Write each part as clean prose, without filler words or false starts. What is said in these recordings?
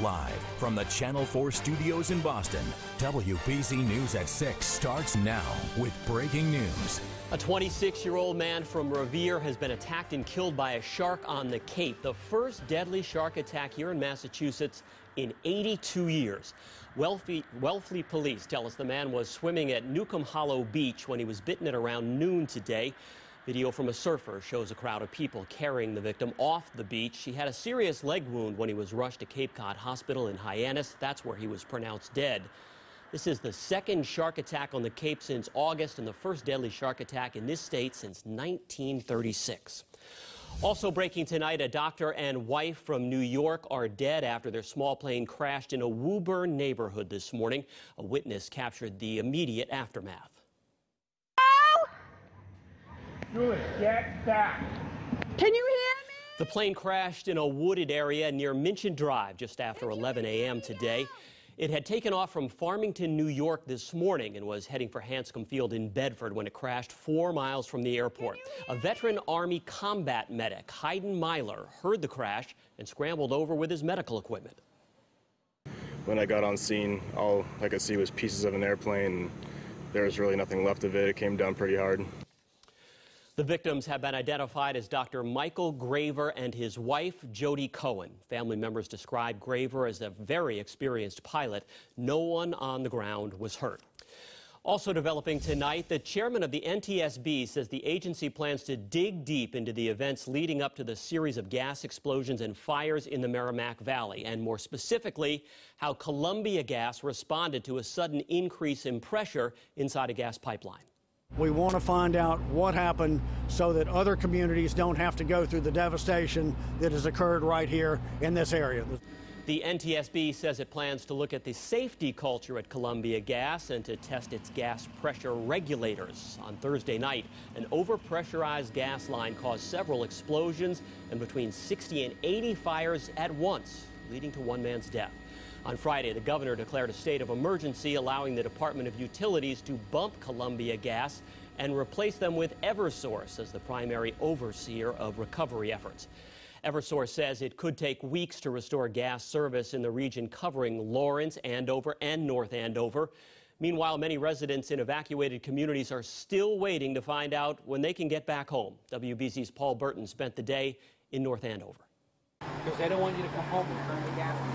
Live from the Channel 4 studios in Boston, WBZ News at 6 starts now with breaking news. A 26-year-old man from Revere has been attacked and killed by a shark on the Cape, the first deadly shark attack here in Massachusetts in 82 years. Wellfleet police tell us the man was swimming at Newcomb Hollow Beach when he was bitten at around noon today. Video from a surfer shows a crowd of people carrying the victim off the beach. He had a serious leg wound when he was rushed to Cape Cod Hospital in Hyannis. That's where he was pronounced dead. This is the second shark attack on the Cape since August and the first deadly shark attack in this state since 1936. Also breaking tonight, a doctor and wife from New York are dead after their small plane crashed in a Woburn neighborhood this morning. A witness captured the immediate aftermath. Julie, get back. Can you hear me? The plane crashed in a wooded area near Minchin Drive just after 11 a.m. today. It had taken off from Farmington, New York this morning and was heading for Hanscom Field in Bedford when it crashed 4 miles from the airport. A veteran Army combat medic, Hayden Myler, heard the crash and scrambled over with his medical equipment. When I got on scene, all I could see was pieces of an airplane. There was really nothing left of it. It came down pretty hard. The victims have been identified as Dr. Michael Graver and his wife, Jody Cohen. Family members described Graver as a very experienced pilot. No one on the ground was hurt. Also developing tonight, the chairman of the NTSB says the agency plans to dig deep into the events leading up to the series of gas explosions and fires in the Merrimack Valley, and more specifically, how Columbia Gas responded to a sudden increase in pressure inside a gas pipeline. We want to find out what happened so that other communities don't have to go through the devastation that has occurred right here in this area. The NTSB says it plans to look at the safety culture at Columbia Gas and to test its gas pressure regulators. On Thursday night, an overpressurized gas line caused several explosions and between 60 and 80 fires at once, leading to one man's death. On Friday, the governor declared a state of emergency, allowing the Department of Utilities to bump Columbia Gas and replace them with Eversource as the primary overseer of recovery efforts. Eversource says it could take weeks to restore gas service in the region covering Lawrence, Andover, and North Andover. Meanwhile, many residents in evacuated communities are still waiting to find out when they can get back home. WBZ's Paul Burton spent the day in North Andover. Because they don't want you to come home and turn the gas on.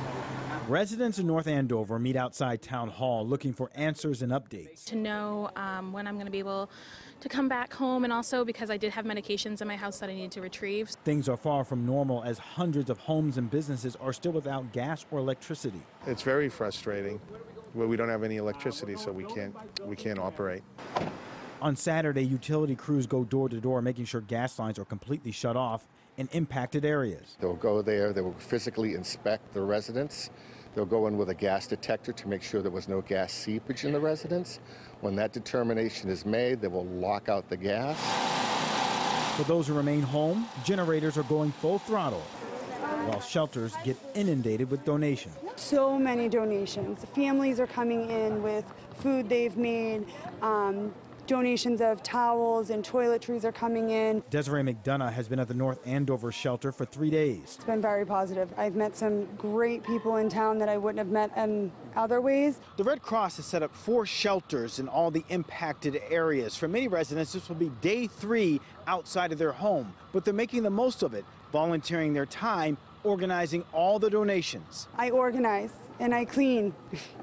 Residents in North Andover meet outside Town Hall looking for answers and updates. To know when I'm going to be able to come back home, and also because I did have medications in my house that I needed to retrieve. Things are far from normal as hundreds of homes and businesses are still without gas or electricity. It's very frustrating. Well, we don't have any electricity, so we can't operate. On Saturday, utility crews go door to door making sure gas lines are completely shut off in impacted areas. They'll go there, they will physically inspect the residents. They'll go in with a gas detector to make sure there was no gas seepage in the residence. When that determination is made, they will lock out the gas. For those who remain home, generators are going full throttle, while shelters get inundated with donations. So many donations. Families are coming in with food they've made. Donations of towels and toiletries are coming in. Desiree McDonough has been at the North Andover shelter for 3 days. It's been very positive. I've met some great people in town that I wouldn't have met in other ways. The Red Cross has set up 4 shelters in all the impacted areas. For many residents, this will be day 3 outside of their home, but they're making the most of it, volunteering their time, organizing all the donations. I organize and I clean,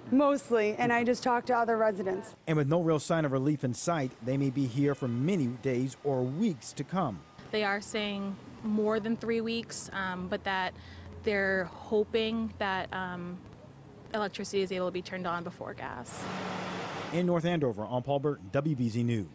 mostly, and I just talk to other residents. And with no real sign of relief in sight, they may be here for many days or weeks to come. They are saying more than 3 weeks, but that they're hoping that electricity is able to be turned on before gas. In North Andover, I'm Paul Burton, WBZ News.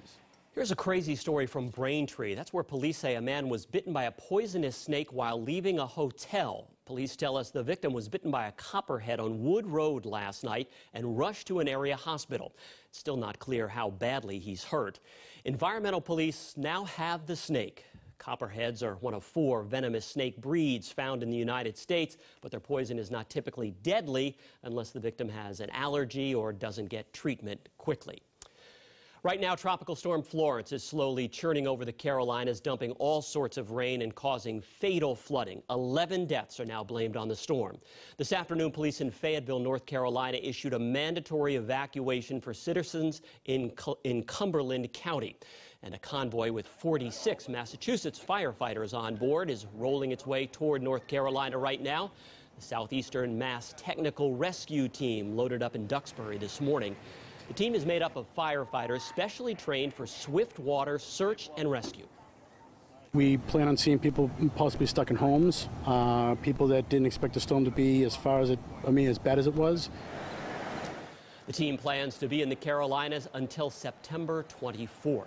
Here's a crazy story from Braintree. That's where police say a man was bitten by a poisonous snake while leaving a hotel. Police tell us the victim was bitten by a copperhead on Wood Road last night and rushed to an area hospital. It's still not clear how badly he's hurt. Environmental police now have the snake. Copperheads are one of 4 venomous snake breeds found in the United States, but their poison is not typically deadly unless the victim has an allergy or doesn't get treatment quickly. Right now, Tropical Storm Florence is slowly churning over the Carolinas, dumping all sorts of rain and causing fatal flooding. 11 deaths are now blamed on the storm. This afternoon, police in Fayetteville, North Carolina, issued a mandatory evacuation for citizens in Cumberland County. And a convoy with 46 Massachusetts firefighters on board is rolling its way toward North Carolina right now. The Southeastern Mass Technical Rescue Team loaded up in Duxbury this morning. The team is made up of firefighters specially trained for swift water search and rescue. We plan on seeing people possibly stuck in homes, people that didn't expect the storm to be as bad as it was. The team plans to be in the Carolinas until September 24th.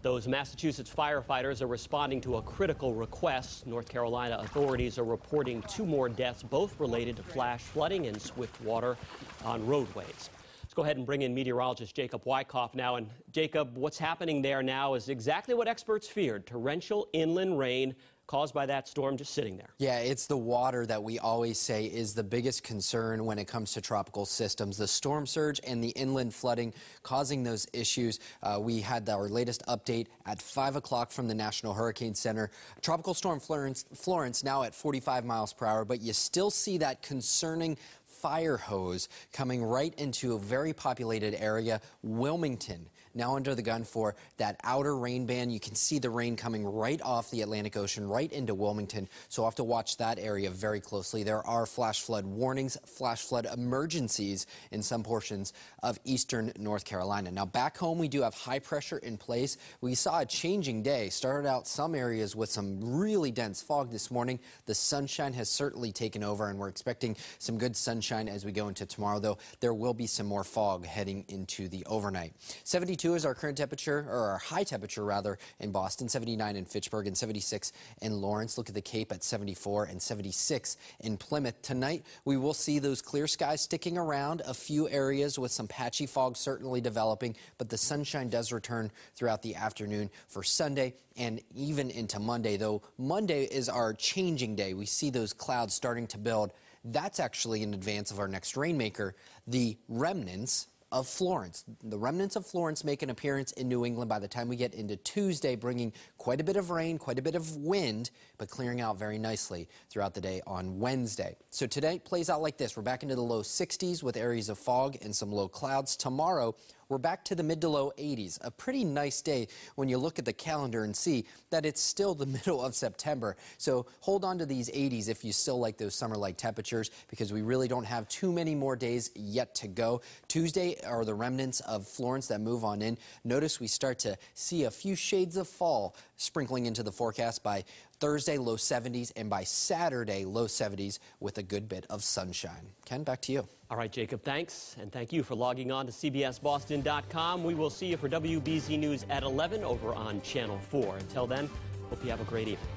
Those Massachusetts firefighters are responding to a critical request. North Carolina authorities are reporting 2 more deaths, both related to flash flooding and swift water on roadways. Go ahead and bring in meteorologist Jacob Wycoff now. And Jacob, what's happening there now is exactly what experts feared: torrential inland rain caused by that storm just sitting there. Yeah, it's the water that we always say is the biggest concern when it comes to tropical systems. The storm surge and the inland flooding causing those issues. We had our latest update at 5 o'clock from the National Hurricane Center. Tropical Storm Florence now at 45 miles per hour, but you still see that concerning fire hose coming right into a very populated area. Wilmington now under the gun for that outer rain band. You can see the rain coming right off the Atlantic Ocean right into Wilmington, so we'll have to watch that area very closely. There are flash flood warnings, flash flood emergencies in some portions of eastern North Carolina. Now back home, we do have high pressure in place. We saw a changing day. Started out some areas with some really dense fog this morning. The sunshine has certainly taken over, and we're expecting some good sunshine as we go into tomorrow, though there will be some more fog heading into the overnight. 72 is our current temperature, or our high temperature rather, in Boston, 79 in Fitchburg, and 76 in Lawrence. Look at the Cape at 74 and 76 in Plymouth. Tonight, we will see those clear skies sticking around, a few areas with some patchy fog certainly developing, but the sunshine does return throughout the afternoon for Sunday and even into Monday, though Monday is our changing day. We see those clouds starting to build. That's actually in advance of our next rainmaker, the remnants of Florence. The remnants of Florence make an appearance in New England by the time we get into Tuesday, bringing quite a bit of rain, quite a bit of wind, but clearing out very nicely throughout the day on Wednesday. So today plays out like this. We're back into the low 60s with areas of fog and some low clouds. Tomorrow, we're back to the mid to low 80s. A pretty nice day when you look at the calendar and see that it's still the middle of September. So hold on to these 80s if you still like those summer-like temperatures, because we really don't have too many more days yet to go. Tuesday are the remnants of Florence that move on in. Notice we start to see a few shades of fall sprinkling into the forecast by Thursday, low 70s, and by Saturday, low 70s with a good bit of sunshine. Ken, back to you. All right, Jacob, thanks. And thank you for logging on to CBSBoston.com. We will see you for WBZ News at 11 over on Channel 4. Until then, hope you have a great evening.